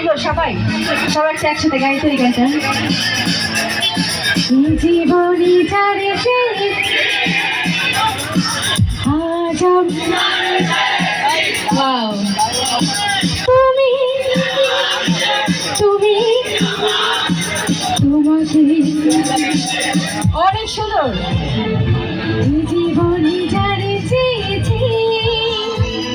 সুন্দর সবাই সবাই একসাথে গাড়ি তৈরি গাইতেন জীবনী যারে তুমি তুমি তোমাকে অনেক সুন্দর জীবনী যারে